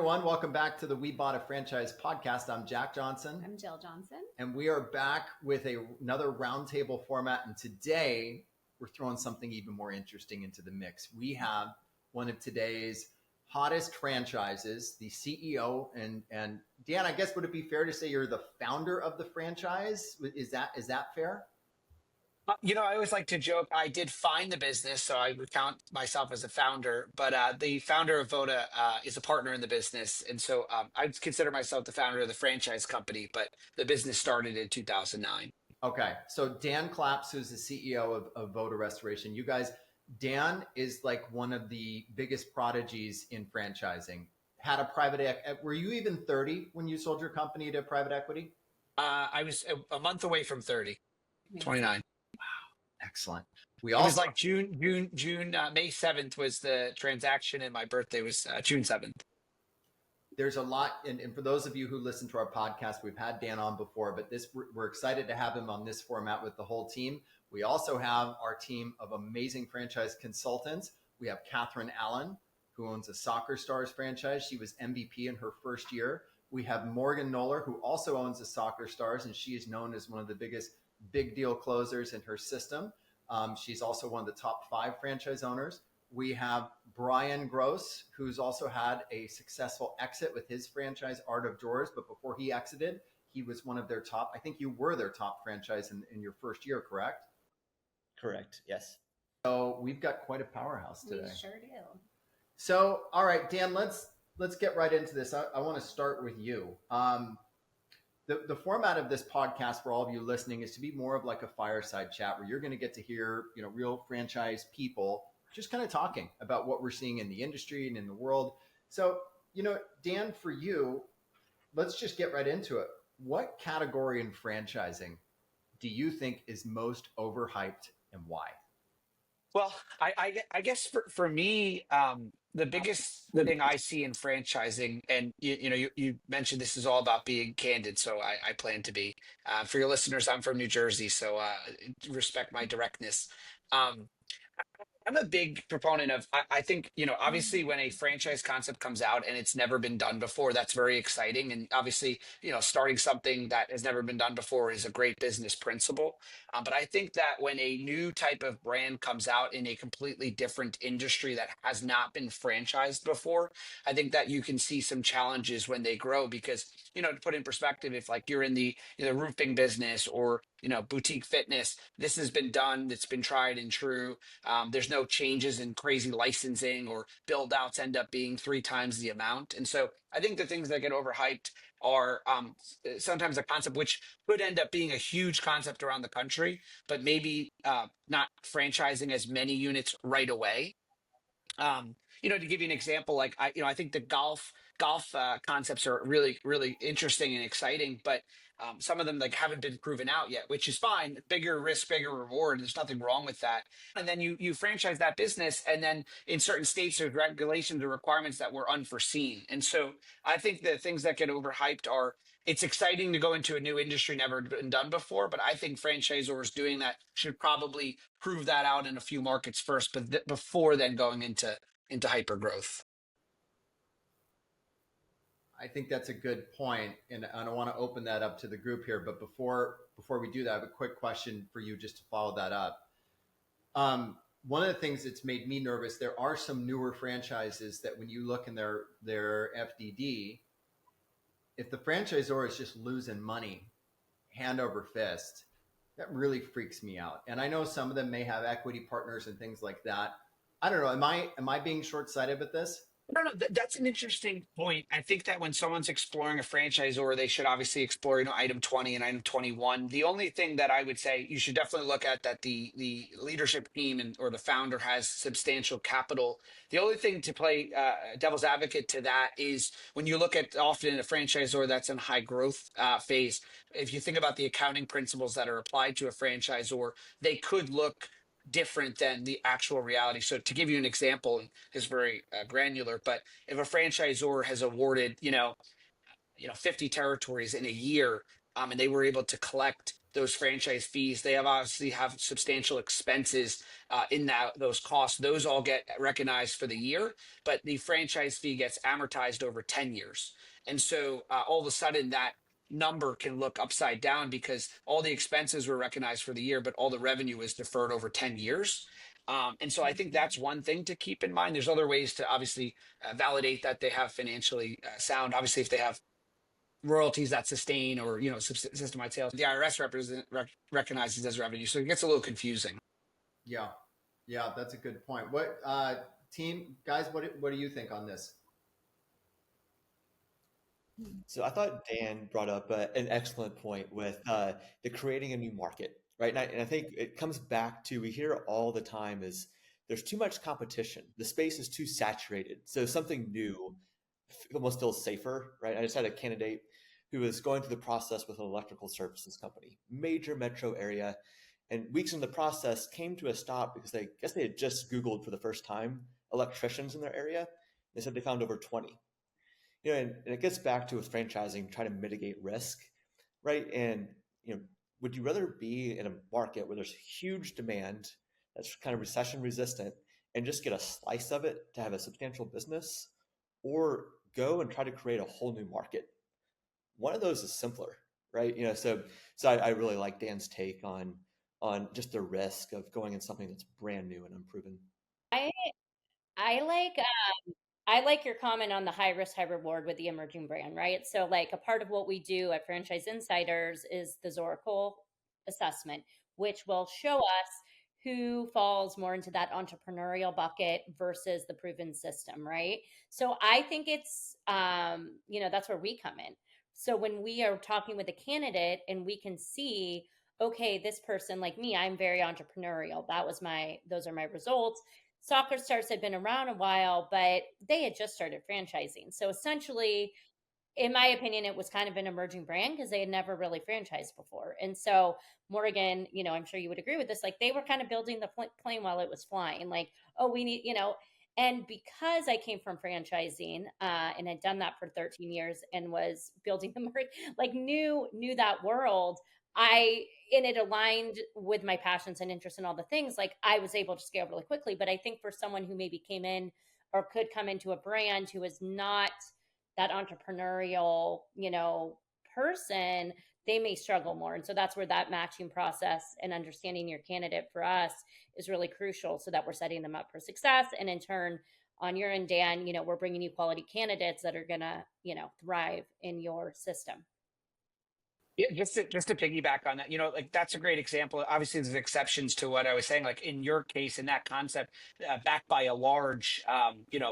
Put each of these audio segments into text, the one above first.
everyone. Welcome back to the We Bought a Franchise podcast. I'm Jack Johnson. I'm Jill Johnson. And we are back with another roundtable format. And today we're throwing something even more interesting into the mix. We have one of today's hottest franchises, the CEO. And Dan, I guess would it be fair to say you're the founder of the franchise? Is that fair? I always like to joke, I did find the business, so I would count myself as a founder, but the founder of Voda is a partner in the business. And so I consider myself the founder of the franchise company, but the business started in 2009. Okay. So Dan Claps, who's the CEO of Voda Restoration. You guys, Dan is like one of the biggest prodigies in franchising. Had a were you even 30 when you sold your company to private equity? I was a month away from 30, 29. Excellent. It was like May 7th was the transaction, and my birthday was June 7th. There's a lot, and for those of you who listen to our podcast, we've had Dan on before, but we're excited to have him on this format with the whole team. We also have our team of amazing franchise consultants. We have Catherine Allen, who owns a Soccer Stars franchise. She was MVP in her first year. We have Morgan Noller, who also owns a Soccer Stars, and she is known as one of the biggest big deal closers in her system. She's also one of the top 5 franchise owners. We have Brian Gross, who's also had a successful exit with his franchise, Art of Drawers. But before he exited, he was one of their top, I think you were their top franchise in your first year, correct? Correct, yes. So we've got quite a powerhouse today. We sure do. So, all right, Dan, let's get right into this. I want to start with you. The format of this podcast for all of you listening is to be more of like a fireside chat where you're going to get to hear, real franchise people just kind of talking about what we're seeing in the industry and in the world. So, Dan, for you, let's just get right into it. What category in franchising do you think is most overhyped and why? Well, I guess for me, the biggest thing I see in franchising, and you mentioned this is all about being candid, so I plan to be. For your listeners, I'm from New Jersey, so respect my directness. I'm a big proponent of, I think, obviously when a franchise concept comes out and it's never been done before, that's very exciting. And obviously, starting something that has never been done before is a great business principle. But I think that when a new type of brand comes out in a completely different industry that has not been franchised before, I think that you can see some challenges when they grow because, to put in perspective, if like you're in the roofing business or boutique fitness, this has been done, it's been tried and true. There's no changes in crazy licensing or build outs end up being 3 times the amount. And so I think the things that get overhyped are sometimes a concept which could end up being a huge concept around the country, but maybe not franchising as many units right away. To give you an example, like I think the golf concepts are really, really interesting and exciting, but some of them like haven't been proven out yet, which is fine. Bigger risk, bigger reward. There's nothing wrong with that. And then you franchise that business, and then in certain states there's regulations or requirements that were unforeseen. And so I think the things that get overhyped are it's exciting to go into a new industry never been done before, but I think franchisors doing that should probably prove that out in a few markets first, but before then going into hyper growth. I think that's a good point, and I want to open that up to the group here. But before we do that, I have a quick question for you just to follow that up. One of the things that's made me nervous, there are some newer franchises that when you look in their FDD, if the franchisor is just losing money hand over fist, that really freaks me out. And I know some of them may have equity partners and things like that. I don't know. Am I being short-sighted with this? No, that's an interesting point. I think that when someone's exploring a franchisor, they should obviously explore, item 20 and item 21. The only thing that I would say you should definitely look at that the leadership team or the founder has substantial capital. The only thing to play devil's advocate to that is when you look at often a franchisor that's in high growth phase, if you think about the accounting principles that are applied to a franchisor, they could look different than the actual reality. So to give you an example, is very granular, but if a franchisor has awarded, 50 territories in a year, and they were able to collect those franchise fees. They have obviously have substantial expenses in those costs. Those all get recognized for the year, but the franchise fee gets amortized over 10 years. And so all of a sudden that number can look upside down because all the expenses were recognized for the year, but all the revenue is deferred over 10 years. And so I think that's one thing to keep in mind. There's other ways to obviously validate that they have financially sound. Obviously, if they have royalties that sustain or system-wide sales, the IRS recognizes as revenue. So it gets a little confusing. Yeah, yeah, that's a good point. What team guys? What do you think on this? So I thought Dan brought up an excellent point with the creating a new market, right? And I think it comes back to, we hear all the time, is there's too much competition. The space is too saturated. So something new almost feels safer, right? I just had a candidate who was going through the process with an electrical services company, major metro area, and weeks into the process came to a stop because they had just Googled for the first time electricians in their area. They said they found over 20. And it gets back to, with franchising, trying to mitigate risk, right? And would you rather be in a market where there's huge demand that's kind of recession resistant and just get a slice of it to have a substantial business, or go and try to create a whole new market? One of those is simpler, right? So I really like Dan's take on just the risk of going in something that's brand new and unproven. I I like I like your comment on the high risk, high reward with the emerging brand, right? So, like, a part of what we do at Franchise Insiders is the Zoracle assessment, which will show us who falls more into that entrepreneurial bucket versus the proven system, right? So, I think it's, that's where we come in. So, when we are talking with a candidate and we can see, okay, this person, like me, I'm very entrepreneurial. Those are my results. Soccer Stars had been around a while, but they had just started franchising. So essentially, in my opinion, it was kind of an emerging brand because they had never really franchised before. And so Morgan, I'm sure you would agree with this, like, they were kind of building the plane while it was flying. Like, oh, we need, and because I came from franchising and had done that for 13 years and was building the market, like, knew that world, and it aligned with my passions and interests and all the things, like, I was able to scale really quickly. But I think for someone who maybe came in or could come into a brand who is not that entrepreneurial, person, they may struggle more. And so that's where that matching process and understanding your candidate for us is really crucial, so that we're setting them up for success. And in turn, on your end, Dan, we're bringing you quality candidates that are going to, thrive in your system. Yeah, just to piggyback on that, like, that's a great example. Obviously, there's exceptions to what I was saying. Like in your case, in that concept, backed by a large,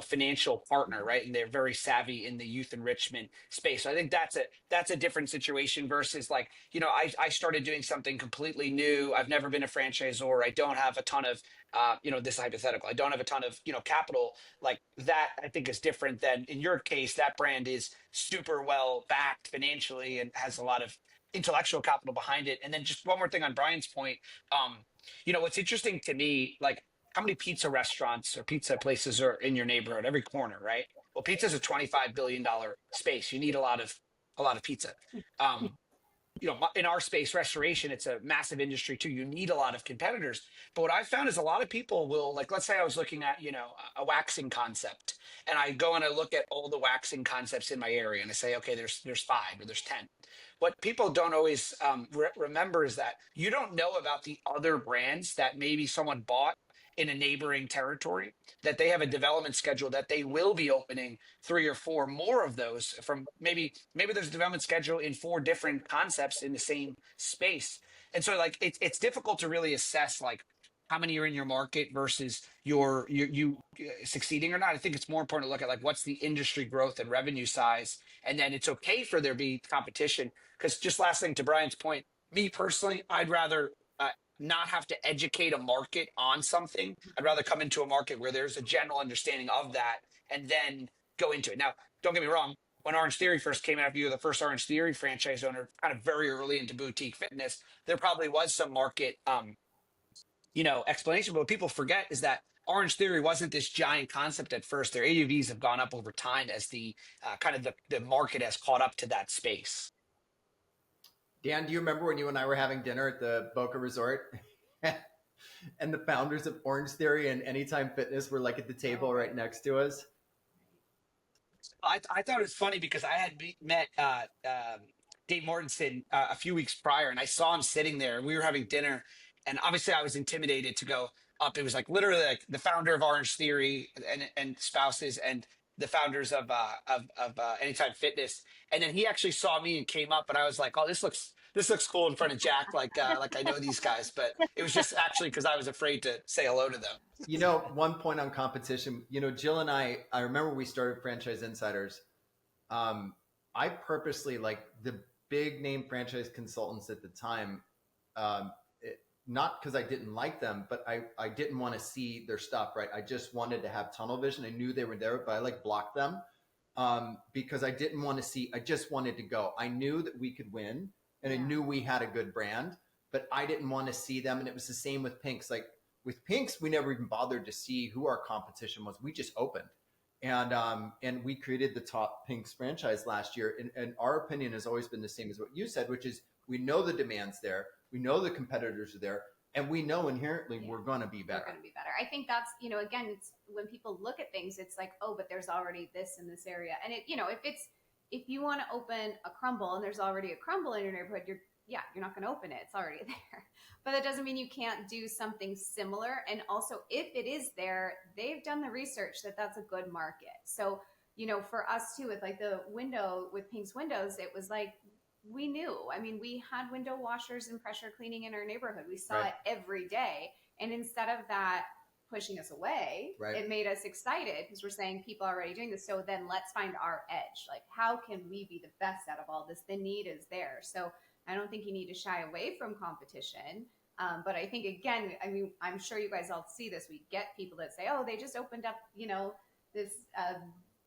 financial partner, right? And they're very savvy in the youth enrichment space. So I think that's a different situation versus, like, I started doing something completely new. I've never been a franchisor. I don't have a ton of, this is hypothetical. I don't have a ton of, capital. Like, that I think is different than in your case. That brand is super well backed financially and has a lot of intellectual capital behind it. And then just one more thing on Brian's point. What's interesting to me, like, how many pizza restaurants or pizza places are in your neighborhood, every corner, right? Well, pizza is a $25 billion space. You need a lot of pizza. In our space, restoration, it's a massive industry too. You need a lot of competitors. But what I've found is a lot of people will, like, let's say I was looking at, a waxing concept, and I go and I look at all the waxing concepts in my area and I say, okay, there's 5 or there's 10. What people don't always remember is that you don't know about the other brands that maybe someone bought in a neighboring territory, that they have a development schedule, that they will be opening 3 or 4 more of those from maybe there's a development schedule in 4 different concepts in the same space. And so, like, it's difficult to really assess, like, how many are in your market versus you succeeding or not. I think it's more important to look at, like, what's the industry growth and revenue size, and then it's okay for there be competition. Because, just last thing to Brian's point, me personally, I'd rather not have to educate a market on something. I'd rather come into a market where there's a general understanding of that and then go into it. Now, don't get me wrong. When Orange Theory first came out, if you were the first Orange Theory franchise owner, kind of very early into boutique fitness, there probably was some market, explanation. But what people forget is that Orange Theory wasn't this giant concept at first. Their AUVs have gone up over time as the kind of the market has caught up to that space. Dan, do you remember when you and I were having dinner at the Boca Resort? And the founders of Orange Theory and Anytime Fitness were like at the table right next to us? I thought it was funny because I had met Dave Mortensen a few weeks prior, and I saw him sitting there, and we were having dinner, and obviously I was intimidated to go up. It was like literally like the founder of Orange Theory and spouses, and the founders of Anytime Fitness, and then he actually saw me and came up, and I was like, oh, this looks cool in front of Jack, like I know these guys, but it was just actually because I was afraid to say hello to them. One point on competition, Jill and I remember we started Franchise Insiders. I purposely, like the big name franchise consultants at the time, um, not because I didn't like them, but I didn't want to see their stuff, right? I just wanted to have tunnel vision. I knew they were there, but I like blocked them because I didn't want to see, I just wanted to go. I knew that we could win and I knew we had a good brand, but I didn't want to see them. And it was the same with Pinks. Like with Pinks, we never even bothered to see who our competition was. We just opened. And we created the top Pinks franchise last year. And our opinion has always been the same as what you said, which is we know the demand's there. We know the competitors are there. And we know inherently we're going to be better. We're going to be better. I think that's, again, it's when people look at things, it's like, oh, but there's already this in this area. And if you want to open a crumble and there's already a crumble in your neighborhood, you're not going to open it. It's already there. But that doesn't mean you can't do something similar. And also, if it is there, they've done the research that that's a good market. So, for us too, with like the window with Pink's Windows, it was like, we knew. I mean, we had window washers and pressure cleaning in our neighborhood. We saw it every day. And instead of that pushing us away, it made us excited because we're saying people are already doing this. So then let's find our edge. Like, how can we be the best out of all this? The need is there. So I don't think you need to shy away from competition. But I think, again, I mean, I'm sure you guys all see this. We get people that say, oh, they just opened up, this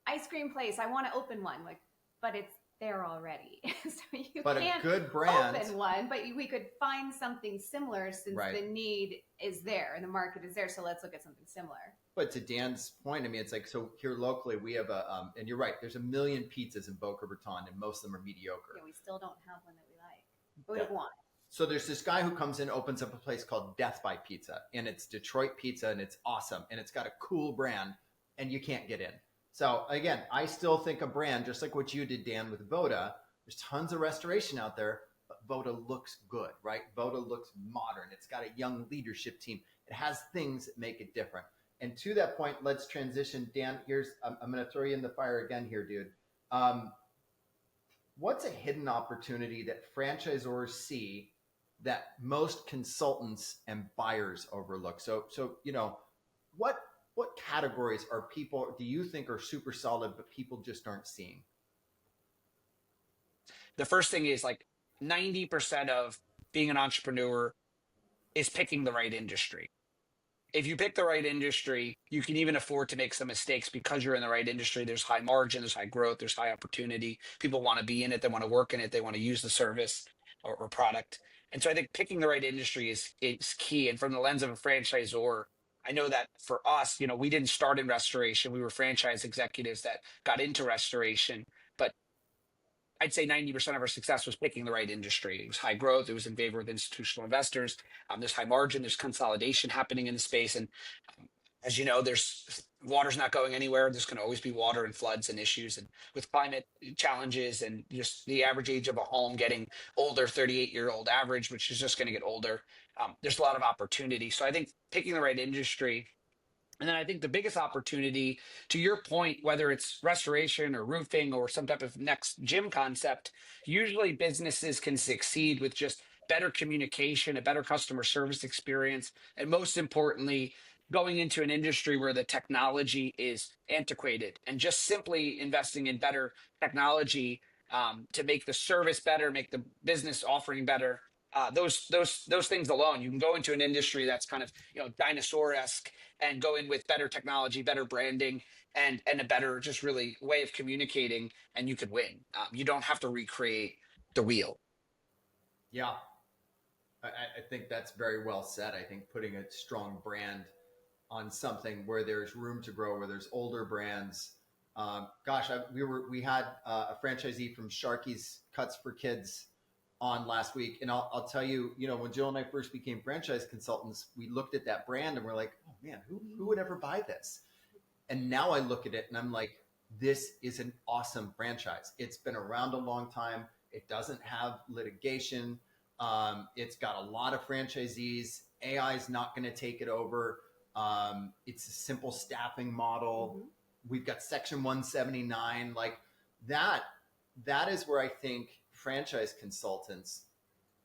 ice cream place. I want to open one. Like, but it's there already. So you can't a good brand open one, but we could find something similar since the need is there and the market is there. So let's look at something similar. But to Dan's point, I mean, it's like, so here locally we have and you're right, there's a million pizzas in Boca Raton and most of them are mediocre. Yeah, we still don't have one that we like. We would have one. So there's this guy who comes in, opens up a place called Death by Pizza, and it's Detroit pizza, and it's awesome, and it's got a cool brand, and you can't get in. So again, I still think a brand, just like what you did, Dan, with Voda, there's tons of restoration out there, but Voda looks good, right? Voda looks modern. It's got a young leadership team. It has things that make it different. And to that point, let's transition. Dan, I'm going to throw you in the fire again here, dude. What's a hidden opportunity that franchisors see that most consultants and buyers overlook? So what categories do you think are super solid, but people just aren't seeing? The first thing is like 90% of being an entrepreneur is picking the right industry. If you pick the right industry, you can even afford to make some mistakes because you're in the right industry. There's high margin, there's high growth, there's high opportunity. People want to be in it. They want to work in it. They want to use the service or product. And so I think picking the right industry is key. And from the lens of a franchisor, I know that for us, we didn't start in restoration. We were franchise executives that got into restoration. But I'd say 90% of our success was picking the right industry. It was high growth. It was in favor of institutional investors. There's high margin. There's consolidation happening in the space. And as you know, there's water's not going anywhere. There's going to always be water and floods and issues. And with climate challenges and just the average age of a home getting older, 38-year-old average, which is just going to get older, there's a lot of opportunity. So I think picking the right industry. And then I think the biggest opportunity, to your point, whether it's restoration or roofing or some type of next gym concept, usually businesses can succeed with just better communication, a better customer service experience, and most importantly, going into an industry where the technology is antiquated and just simply investing in better technology to make the service better, make the business offering better. Those things alone, you can go into an industry that's kind of dinosaur-esque and go in with better technology, better branding, and a better just really way of communicating, and you could win. You don't have to recreate the wheel. Yeah, I think that's very well said. I think putting a strong brand on something where there's room to grow, where there's older brands. We had a franchisee from Sharky's Cuts for Kids on last week, and I'll tell you, when Jill and I first became franchise consultants, we looked at that brand and we're like, oh man, who would ever buy this? And now I look at it and I'm like, this is an awesome franchise. It's been around a long time. It doesn't have litigation. It's got a lot of franchisees. AI is not going to take it over. It's a simple staffing model. Mm-hmm. We've got Section 179. Like that is where I think franchise consultants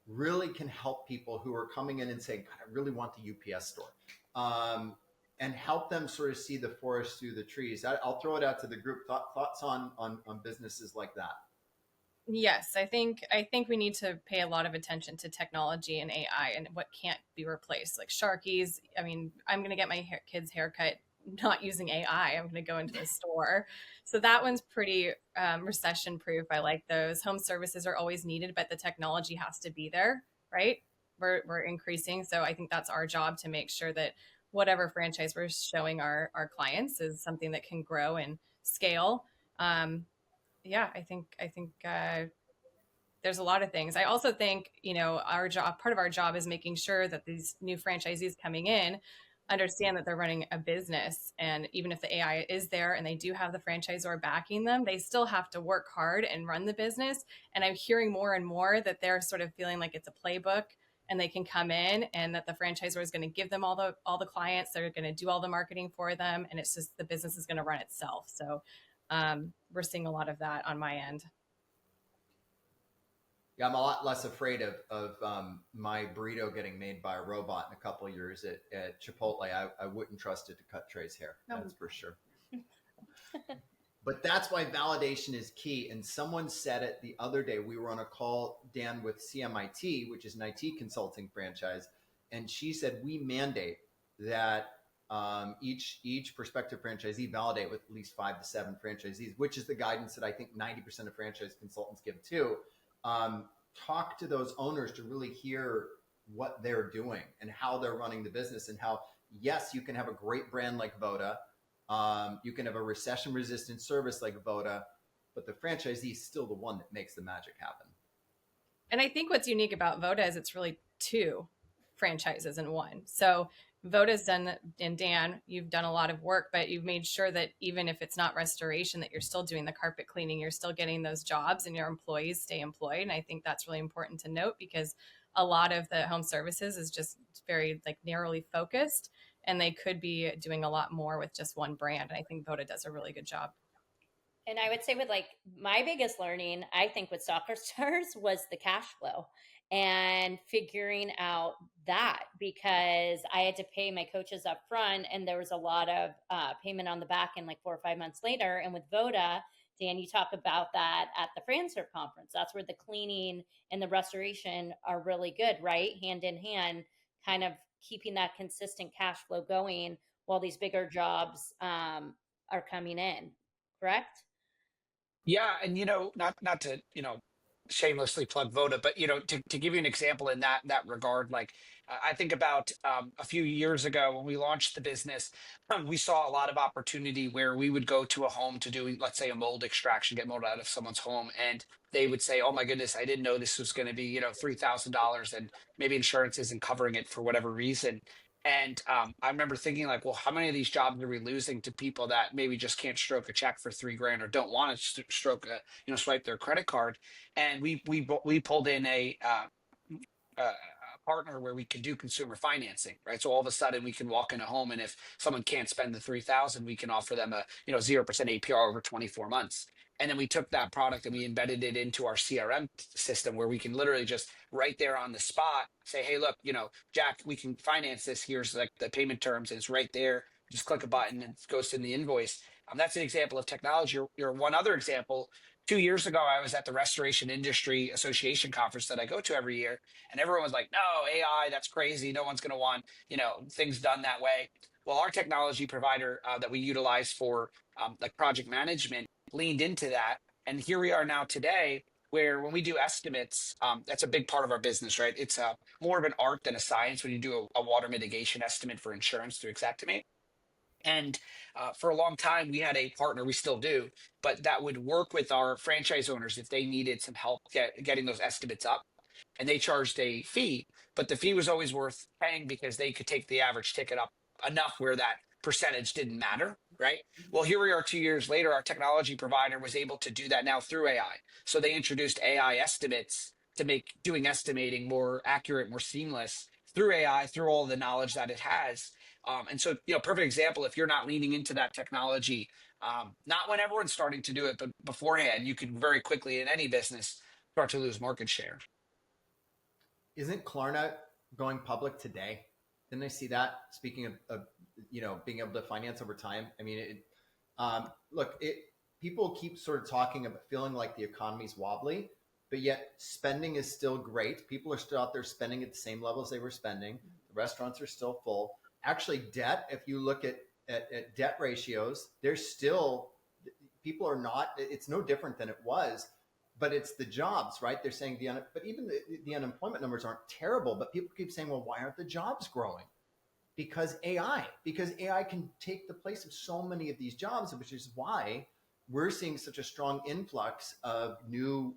really can help people who are coming in and saying, God, I really want the UPS store. And help them sort of see the forest through the trees. I'll throw it out to the group. Thoughts on businesses like that? Yes, I think we need to pay a lot of attention to technology and AI and what can't be replaced, like Sharkies. I mean, I'm going to get my kid's haircut not using AI. I'm going to go into the store. So that one's pretty recession proof. I like those. Home services are always needed, but the technology has to be there, right? We're increasing. So I think that's our job to make sure that whatever franchise we're showing our clients is something that can grow and scale. Yeah, I think there's a lot of things. I also think, our job, part of our job is making sure that these new franchisees coming in understand that they're running a business. And even if the AI is there and they do have the franchisor backing them, they still have to work hard and run the business. And I'm hearing more and more that they're sort of feeling like it's a playbook and they can come in and that the franchisor is going to give them all the clients. They're going to do all the marketing for them. And it's just the business is going to run itself. So we're seeing a lot of that on my end. Yeah, I'm a lot less afraid of my burrito getting made by a robot in a couple of years at Chipotle. I wouldn't trust it to cut Trey's hair. That's for sure. But that's why validation is key. And someone said it the other day. We were on a call, Dan, with CMIT, which is an IT consulting franchise. And she said, we mandate that each prospective franchisee validate with at least 5 to 7 franchisees, which is the guidance that I think 90% of franchise consultants give too. Talk to those owners to really hear what they're doing and how they're running the business, and how, yes, you can have a great brand like Voda. You can have a recession resistant service like Voda, but the franchisee is still the one that makes the magic happen. And I think what's unique about Voda is it's really 2 franchises in one. So Voda's done, and Dan, you've done a lot of work, but you've made sure that even if it's not restoration, that you're still doing the carpet cleaning, you're still getting those jobs and your employees stay employed. And I think that's really important to note, because a lot of the home services is just very narrowly focused, and they could be doing a lot more with just one brand. And I think Voda does a really good job. And I would say with my biggest learning, I think with soccer stars was the cash flow and figuring out that, because I had to pay my coaches up front and there was a lot of payment on the back end 4 or 5 months later. And with Voda, Dan, you talk about that at the FranServe conference. That's where the cleaning and the restoration are really good, right? Hand in hand, kind of keeping that consistent cash flow going while these bigger jobs are coming in, correct? Yeah, and not to shamelessly plug Voda, but to give you an example in that regard, I think about a few years ago when we launched the business, we saw a lot of opportunity where we would go to a home to do, let's say, a mold extraction, get mold out of someone's home, and they would say, "Oh my goodness, I didn't know this was going to be $3,000, and maybe insurance isn't covering it for whatever reason." And I remember thinking, well, how many of these jobs are we losing to people that maybe just can't stroke a check for $3,000 or don't want to swipe their credit card? And we pulled in a partner where we can do consumer financing, right? So all of a sudden we can walk in a home, and if someone can't spend the 3,000, we can offer them a 0% APR over 24 months. And then we took that product and we embedded it into our CRM system, where we can literally just right there on the spot say, "Hey, look, Jack, we can finance this. Here's the payment terms." And it's right there. Just click a button and it goes to the invoice. That's an example of technology. Or one other example, 2 years ago, I was at the Restoration Industry Association conference that I go to every year, and everyone was like, "No, AI, that's crazy. No one's going to want, things done that way." Well, our technology provider that we utilize for project management leaned into that. And here we are now today, where when we do estimates, that's a big part of our business, right? It's more of an art than a science when you do a water mitigation estimate for insurance through Xactimate. And for a long time, we had a partner, we still do, but that would work with our franchise owners if they needed some help getting those estimates up. and they charged a fee, but the fee was always worth paying because they could take the average ticket up enough where that percentage didn't matter, right? Well, here we are 2 years later, our technology provider was able to do that now through AI. So they introduced AI estimates to make doing estimating more accurate, more seamless through AI, through all the knowledge that it has. And so, perfect example, if you're not leaning into that technology, not when everyone's starting to do it, but beforehand, you can very quickly in any business start to lose market share. Isn't Klarna going public today? Didn't I see that? Speaking of being able to finance over time. I mean, people keep sort of talking about feeling like the economy's wobbly, but yet spending is still great. People are still out there spending at the same levels they were spending. The restaurants are still full. Actually, debt, if you look at debt ratios, there's still, people are not, it's no different than it was, but it's the jobs, right? They're saying but even the unemployment numbers aren't terrible, but people keep saying, well, why aren't the jobs growing? Because AI can take the place of so many of these jobs, which is why we're seeing such a strong influx of new,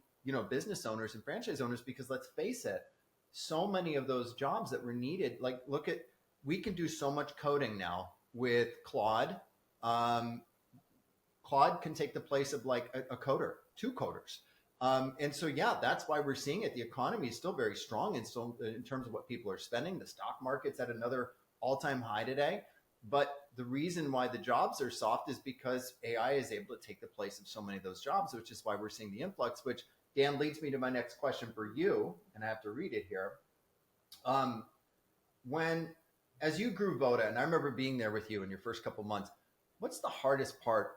business owners and franchise owners, because let's face it, so many of those jobs that were needed, like we can do so much coding now with Claude. Claude can take the place of like a coder, two coders. And so, that's why we're seeing it. The economy is still very strong. And so in terms of what people are spending, the stock market's at another all-time high today. But the reason why the jobs are soft is because AI is able to take the place of so many of those jobs, which is why we're seeing the influx, which, Dan, leads me to my next question for you. And I have to read it here. As you grew Voda, and I remember being there with you in your first couple months, what's the hardest part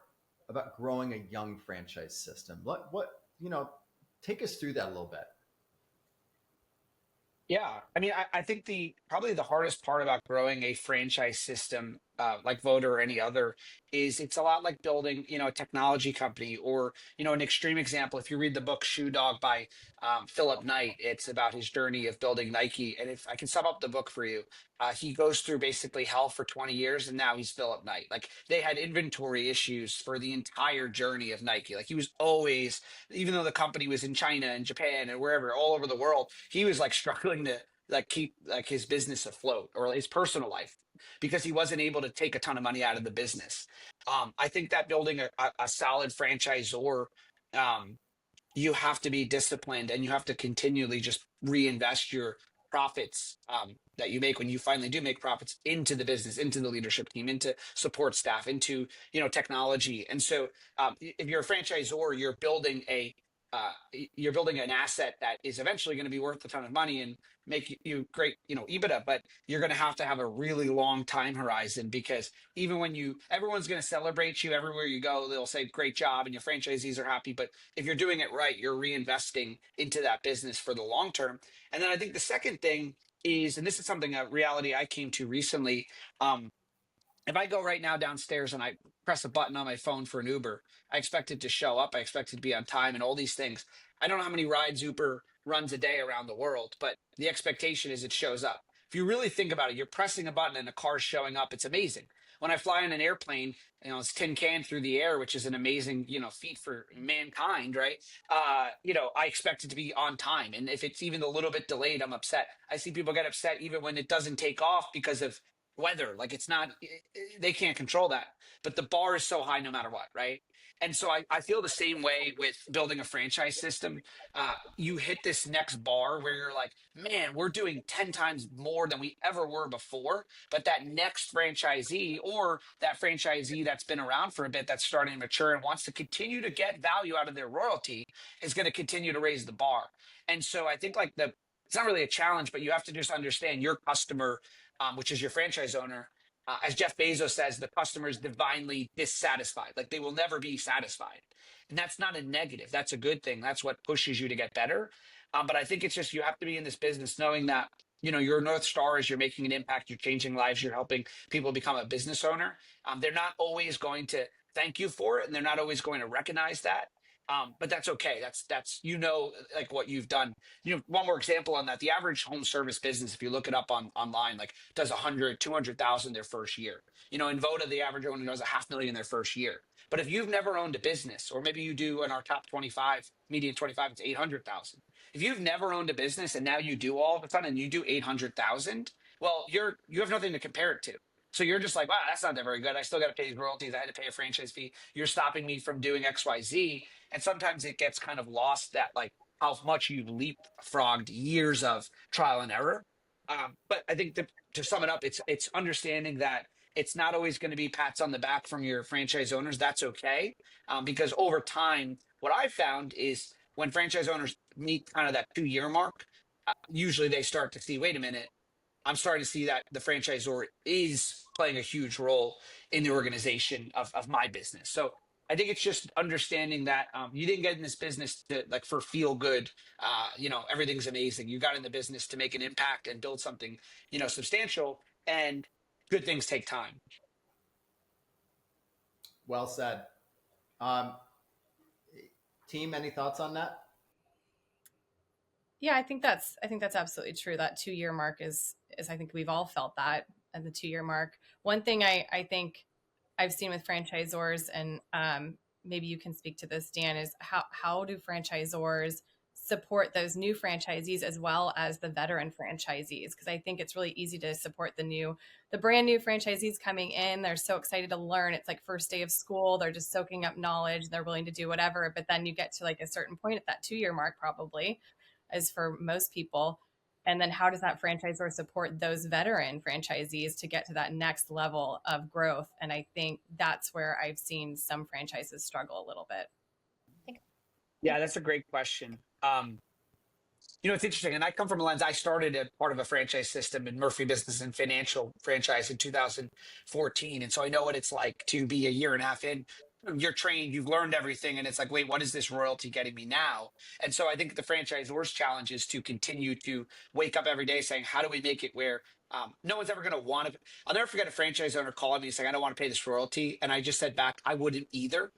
about growing a young franchise system? Take us through that a little bit. Yeah, I mean, I think probably the hardest part about growing a franchise system like Voda or any other is it's a lot like building, a technology company or, an extreme example. If you read the book Shoe Dog by Philip Knight, it's about his journey of building Nike. And if I can sum up the book for you, he goes through basically hell for 20 years and now he's Philip Knight. Like they had inventory issues for the entire journey of Nike. Like he was always, even though the company was in China and Japan and wherever, all over the world, he was like struggling to like keep like his business afloat or his personal life because he wasn't able to take a ton of money out of the business. I think that building a solid franchisor, you have to be disciplined and you have to continually just reinvest your profits that you make when you finally do make profits into the business, into the leadership team, into support staff, into technology. And so if you're a franchisor, you're building an asset that is eventually going to be worth a ton of money and make you great, EBITDA, but you're going to have a really long time horizon because even when everyone's going to celebrate you everywhere you go, they'll say great job and your franchisees are happy. But if you're doing it right, you're reinvesting into that business for the long term. And then I think the second thing is, and this is something, a reality I came to recently, if I go right now downstairs and I press a button on my phone for an Uber, I expect it to show up. I expect it to be on time and all these things. I don't know how many rides Uber runs a day around the world, but the expectation is it shows up. If you really think about it, you're pressing a button and a car's showing up. It's amazing. When I fly in an airplane, it's tin can through the air, which is an amazing, feat for mankind, right? I expect it to be on time. And if it's even a little bit delayed, I'm upset. I see people get upset even when it doesn't take off because of weather. Like it's not, they can't control that, but the bar is so high no matter what, right? And so I feel the same way with building a franchise system. You hit this next bar where you're like, man, we're doing 10 times more than we ever were before. But that next franchisee or that franchisee that's been around for a bit, that's starting to mature and wants to continue to get value out of their royalty is going to continue to raise the bar. And so I think it's not really a challenge, but you have to just understand your customer, which is your franchise owner. As Jeff Bezos says, the customer is divinely dissatisfied. Like they will never be satisfied. And that's not a negative. That's a good thing. That's what pushes you to get better. But I think it's just you have to be in this business knowing that, your North Star is you're making an impact, you're changing lives, you're helping people become a business owner. They're not always going to thank you for it, and they're not always going to recognize that. But that's okay. That's like what you've done. One more example on that. The average home service business, if you look it up online, like does 100, 200,000 their first year. In Voda, the average owner does $500,000 their first year. But if you've never owned a business, or maybe you do in our top 25, median 25, it's 800,000. If you've never owned a business and now you do all of a sudden and you do 800,000, well, you have nothing to compare it to. So you're just like, wow, that's not that very good. I still got to pay these royalties. I had to pay a franchise fee. You're stopping me from doing X, Y, Z. And sometimes it gets kind of lost that like how much you've leapfrogged years of trial and error. But I think that to sum it up, it's understanding that it's not always going to be pats on the back from your franchise owners. That's okay, because over time, what I've found is when franchise owners meet kind of that 2 year mark, usually they start to see, wait a minute, I'm starting to see that the franchisor is playing a huge role in the organization of my business. So I think it's just understanding that you didn't get in this business to like for feel good. Everything's amazing. You got in the business to make an impact and build something, substantial. And good things take time. Well said. Team, any thoughts on that? Yeah, I think that's absolutely true. That 2 year mark is I think we've all felt that at the 2 year mark. One thing I think I've seen with franchisors, and maybe you can speak to this, Dan, is how do franchisors support those new franchisees as well as the veteran franchisees? Because I think it's really easy to support the brand new franchisees coming in. They're so excited to learn. It's like first day of school. They're just soaking up knowledge. They're willing to do whatever. But then you get to like a certain point at that 2 year mark, probably, as for most people. And then how does that franchisor support those veteran franchisees to get to that next level of growth? And I think that's where I've seen some franchises struggle a little bit. Yeah, that's a great question. It's interesting. And I come from a lens. I started a part of a franchise system in Murphy Business and Financial franchise in 2014. And so I know what it's like to be a year and a half in. You're trained, you've learned everything. And it's like, wait, what is this royalty getting me now? And so I think the franchisor's challenge is to continue to wake up every day saying, how do we make it where no one's ever going to want to. I'll never forget a franchise owner calling me saying, I don't want to pay this royalty. And I just said back, I wouldn't either.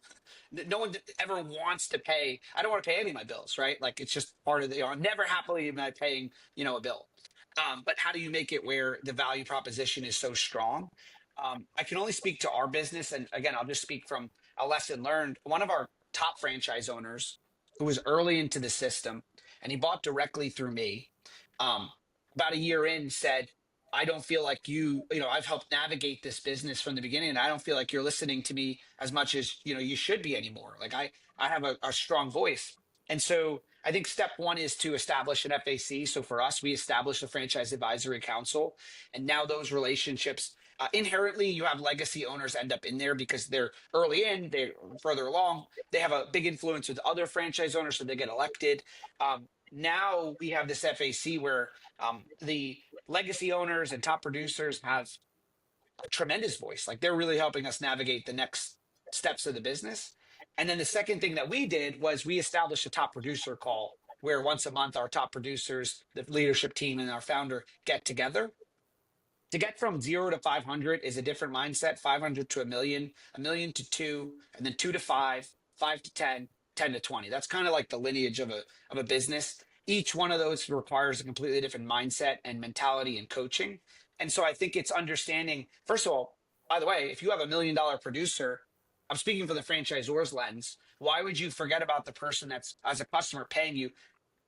No one ever wants to pay. I don't want to pay any of my bills, right? Like it's just part of I'm never happily am I paying, a bill. But how do you make it where the value proposition is so strong? I can only speak to our business. And again, I'll just speak from a lesson learned. One of our top franchise owners who was early into the system and he bought directly through me, about a year in said, I don't feel like I've helped navigate this business from the beginning. And I don't feel like you're listening to me as much as, you should be anymore. Like I have a strong voice. And so I think step one is to establish an FAC. So for us, we established a franchise advisory council. And now those relationships, inherently, you have legacy owners end up in there because they're early in, they're further along. They have a big influence with other franchise owners, so they get elected. Now we have this FAC where the legacy owners and top producers have a tremendous voice. Like they're really helping us navigate the next steps of the business. And then the second thing that we did was we established a top producer call where once a month our top producers, the leadership team and our founder get together. To get from 0 to 500 is a different mindset. 500 to a million to 2, and then 2 to 5, 5 to 10, 10 to 20. That's kind of like the lineage of a business. Each one of those requires a completely different mindset and mentality and coaching. And so I think it's understanding, first of all, by the way, if you have $1 million producer, I'm speaking from the franchisor's lens, why would you forget about the person that's as a customer paying you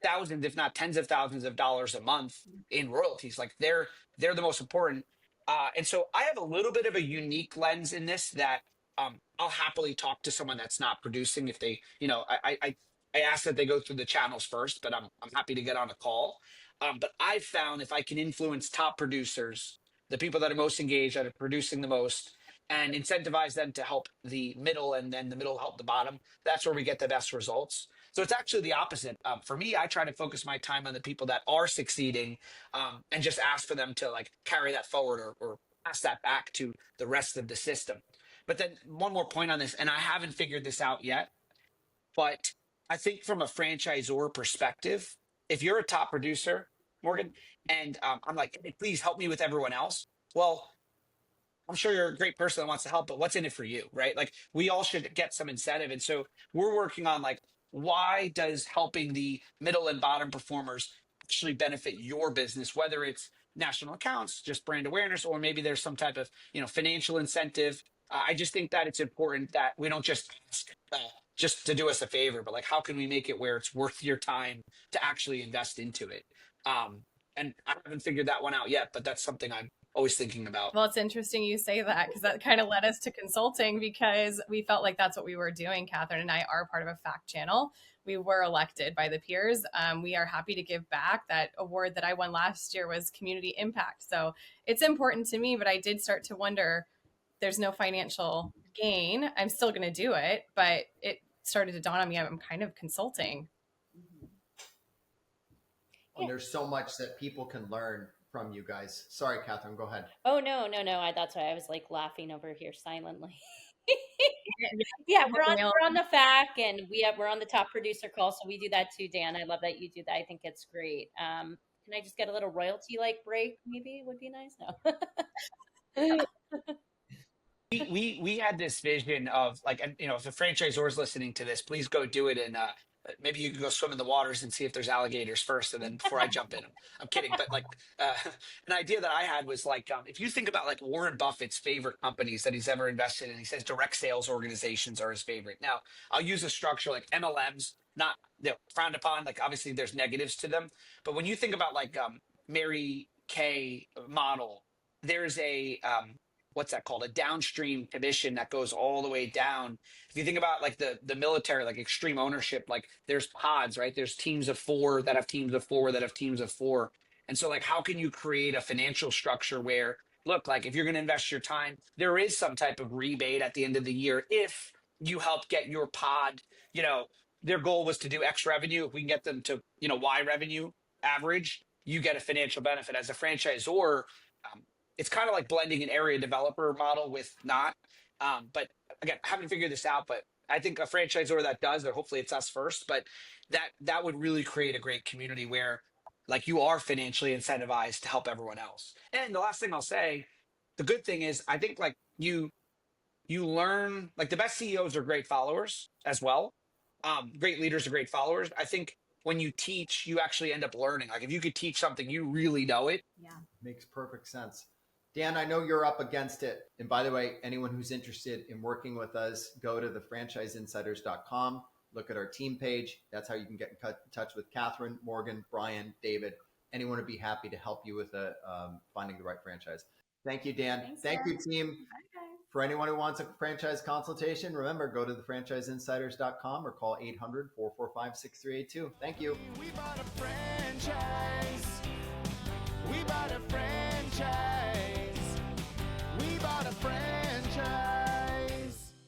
thousands, if not tens of thousands of dollars a month in royalties? Like they're the most important. And so I have a little bit of a unique lens in this that I'll happily talk to someone that's not producing if they, I ask that they go through the channels first, but I'm happy to get on a call. But I've found if I can influence top producers, the people that are most engaged, that are producing the most, and incentivize them to help the middle and then the middle help the bottom, that's where we get the best results. So it's actually the opposite. For me, I try to focus my time on the people that are succeeding and just ask for them to like carry that forward or pass that back to the rest of the system. But then one more point on this, and I haven't figured this out yet, but I think from a franchisor perspective, if you're a top producer, Morgan, and I'm like, hey, please help me with everyone else. Well, I'm sure you're a great person that wants to help, but what's in it for you, right? Like we all should get some incentive. And so we're working on like why does helping the middle and bottom performers actually benefit your business, whether it's national accounts, just brand awareness, or maybe there's some type of, financial incentive. I just think that it's important that we don't just ask just to do us a favor, but like, how can we make it where it's worth your time to actually invest into it? And I haven't figured that one out yet, but that's something I'm always thinking about. Well, it's interesting you say that, because that kind of led us to consulting, because we felt like that's what we were doing. Catherine and I are part of a fact channel. We were elected by the peers. We are happy to give back. That award that I won last year was community impact. So it's important to me, but I did start to wonder, there's no financial gain. I'm still going to do it, but it started to dawn on me, I'm kind of consulting. And there's so much that people can learn from you guys. Sorry, Catherine, go ahead. Oh, no. That's why I was like laughing over here silently. Yeah, we're on the FAQ, and we're on the top producer call, so we do that too, Dan. I love that you do that. I think it's great. Can I just get a little royalty like break? Maybe would be nice. No. We had this vision of like, and if a franchisor is listening to this, please go do it. And maybe you can go swim in the waters and see if there's alligators first, and then before I jump in. I'm kidding, but like an idea that I had was like, if you think about like Warren Buffett's favorite companies that he's ever invested in, he says direct sales organizations are his favorite. Now, I'll use a structure like MLMs, not frowned upon. Like obviously there's negatives to them, but when you think about like Mary Kay model, there's a what's that called? A downstream commission that goes all the way down. If you think about like the military, like extreme ownership, like there's pods, right? There's teams of 4 that have teams of 4 that have teams of 4. And so like, how can you create a financial structure where, look, like if you're going to invest your time, there is some type of rebate at the end of the year if you help get your pod, their goal was to do X revenue. If we can get them to, Y revenue average, you get a financial benefit. As a franchisor, it's kind of like blending an area developer model with not. But again, I haven't figured this out, but I think a franchisor that does, or hopefully it's us first, but that would really create a great community where like you are financially incentivized to help everyone else. And the last thing I'll say, the good thing is I think like you learn, like the best CEOs are great followers as well. Great leaders are great followers. I think when you teach, you actually end up learning. Like if you could teach something, you really know it. Yeah. Makes perfect sense. Dan, I know you're up against it. And by the way, anyone who's interested in working with us, go to thefranchiseinsiders.com, look at our team page. That's how you can get in touch with Catherine, Morgan, Brian, David. Anyone would be happy to help you with finding the right franchise. Thank you, Dan. Thank you, team. Bye, guys. For anyone who wants a franchise consultation, remember, go to thefranchiseinsiders.com or call 800-445-6382. Thank you. We bought a franchise. We bought a franchise.